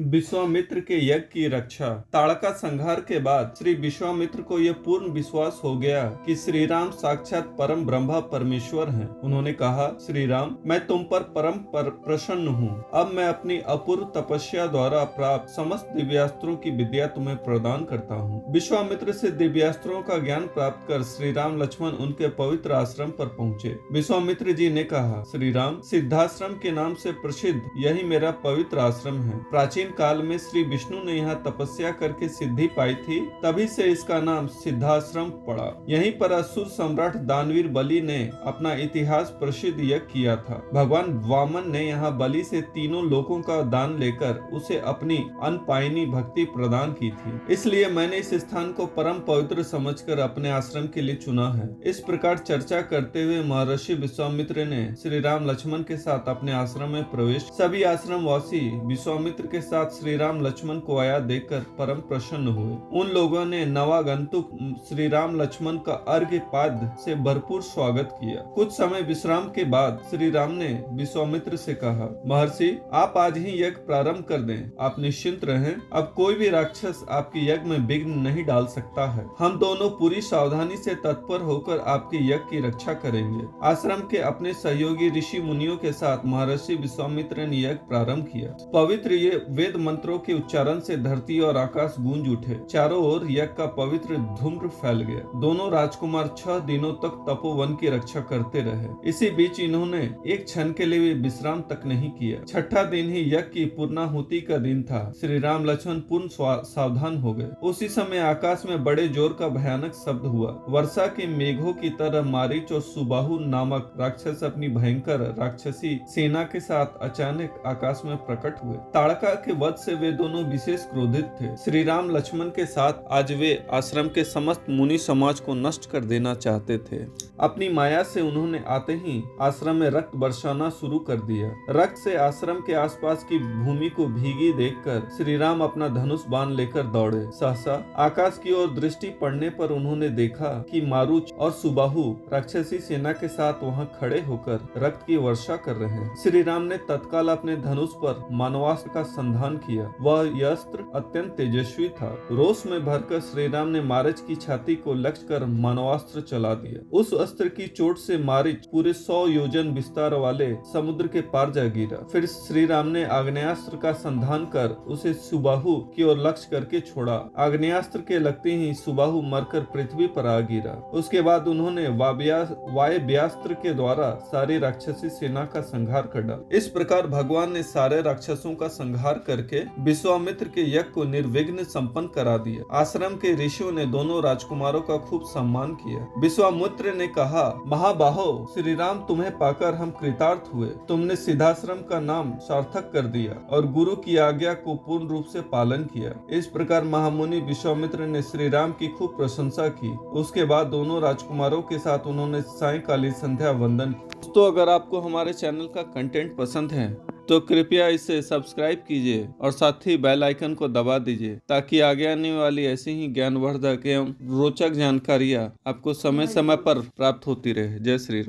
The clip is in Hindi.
विश्वामित्र के यज्ञ की रक्षा। ताड़का संहार के बाद श्री विश्वामित्र को यह पूर्ण विश्वास हो गया कि श्री राम साक्षात परम ब्रह्मा परमेश्वर हैं। उन्होंने कहा, श्री राम, मैं तुम पर परम प्रसन्न हूँ। अब मैं अपनी अपूर्व तपस्या द्वारा प्राप्त समस्त दिव्यास्त्रों की विद्या तुम्हें प्रदान करता हूँ। विश्वामित्र से दिव्यास्त्रों का ज्ञान प्राप्त कर श्री राम लक्ष्मण उनके पवित्र आश्रम पर पहुँचे। विश्वामित्र जी ने कहा, श्री राम, सिद्धाश्रम के नाम से प्रसिद्ध यही मेरा पवित्र आश्रम है। प्राचीन काल में श्री विष्णु ने यहाँ तपस्या करके सिद्धि पाई थी, तभी से इसका नाम सिद्धाश्रम पड़ा। यहीं पर असुर सम्राट दानवीर बलि ने अपना इतिहास प्रसिद्ध यज्ञ किया था। भगवान वामन ने यहाँ बलि से तीनों लोकों का दान लेकर उसे अपनी अनपायनी भक्ति प्रदान की थी। इसलिए मैंने इस स्थान को परम पवित्र समझकर अपने आश्रम के लिए चुना है। इस प्रकार चर्चा करते हुए महर्षि विश्वामित्र ने श्री राम लक्ष्मण के साथ अपने आश्रम में प्रवेश। सभी आश्रम वासी विश्वामित्र के साथ श्री राम लक्ष्मण को आया देखकर परम प्रसन्न हुए। उन लोगों ने नवागंतुक श्री राम लक्ष्मण का अर्घ्य पाद से भरपूर स्वागत किया। कुछ समय विश्राम के बाद श्री राम ने विश्वामित्र से कहा, महर्षि, आप आज ही यज्ञ प्रारंभ कर दें। आप निश्चिंत रहें, अब कोई भी राक्षस आपके यज्ञ में विघ्न नहीं डाल सकता है। हम दोनों पूरी सावधानी से तत्पर होकर आपके यज्ञ की रक्षा करेंगे। आश्रम के अपने सहयोगी ऋषि मुनियों के साथ महर्षि विश्वामित्र ने यज्ञ प्रारंभ किया। पवित्र ये वेद मंत्रों के उच्चारण से धरती और आकाश गूंज उठे। चारों ओर यज्ञ का पवित्र धूम्र फैल गया। दोनों राजकुमार 6 दिनों तक तपोवन की रक्षा करते रहे। इसी बीच इन्होंने एक क्षण के लिए भी विश्राम तक नहीं किया। छठा दिन ही यज्ञ की पूर्णाहुति का दिन था। श्री राम लक्ष्मण पूर्ण सावधान हो गए। उसी समय आकाश में बड़े जोर का भयानक शब्द हुआ। वर्षा के मेघों की तरह मारीच और सुबाहु नामक राक्षस अपनी भयंकर राक्षसी सेना के साथ अचानक आकाश में प्रकट हुए। ताड़का के वध से वे दोनों विशेष क्रोधित थे। श्री राम लक्ष्मण के साथ आज वे आश्रम के समस्त मुनि समाज को नष्ट कर देना चाहते थे। अपनी माया से उन्होंने आते ही आश्रम में रक्त बरसाना शुरू कर दिया। रक्त से आश्रम के आसपास की भूमि को भीगी देखकर श्री राम अपना धनुष बाण लेकर दौड़े। सहसा आकाश की ओर दृष्टि पड़ने पर उन्होंने देखा कि मारुच और सुबाहु राक्षसी सेना के साथ वहां खड़े होकर रक्त की वर्षा कर रहे हैं। श्री राम ने तत्काल अपने धनुष पर मानवास्त्र का संधान किया। वह अस्त्र अत्यंत तेजस्वी था। रोष में भरकर श्री राम ने मारीच की छाती को लक्ष्य कर मानवास्त्र चला दिया। उस अस्त्र की चोट से मारीच पूरे 100 योजन विस्तार वाले समुद्र के पार जा गिरा। फिर श्री राम ने आग्नेयास्त्र का संधान कर उसे सुबाहु की ओर लक्ष्य करके छोड़ा। आग्नेयास्त्र के लगते ही सुबाहु मरकर पृथ्वी पर आ गिरा। उसके बाद उन्होंने वायव्यास्त्र के द्वारा सारी राक्षसी सेना का संहार कर डाला। इस प्रकार भगवान ने सारे राक्षसों का संहार करके विश्वामित्र के यज्ञ को निर्विघ्न संपन्न करा दिया। आश्रम के ऋषियों ने दोनों राजकुमारों का खूब सम्मान किया। विश्वामित्र ने कहा, महाबाहो, श्री राम तुम्हें पाकर हम कृतार्थ हुए। तुमने सिद्धाश्रम का नाम सार्थक कर दिया और गुरु की आज्ञा को पूर्ण रूप से पालन किया। इस प्रकार महामुनि विश्वामित्र ने श्री राम की खूब प्रशंसा की। उसके बाद दोनों राजकुमारों के साथ उन्होंने सायंकालीन संध्या वंदन किया। दोस्तों, अगर आपको हमारे चैनल का कंटेंट पसंद है तो कृपया इसे सब्सक्राइब कीजिए और साथ ही बेल आइकन को दबा दीजिए ताकि आगे आने वाली ऐसी ही ज्ञानवर्धक एवं रोचक जानकारियाँ आपको समय समय पर प्राप्त होती रहे। जय श्री राम।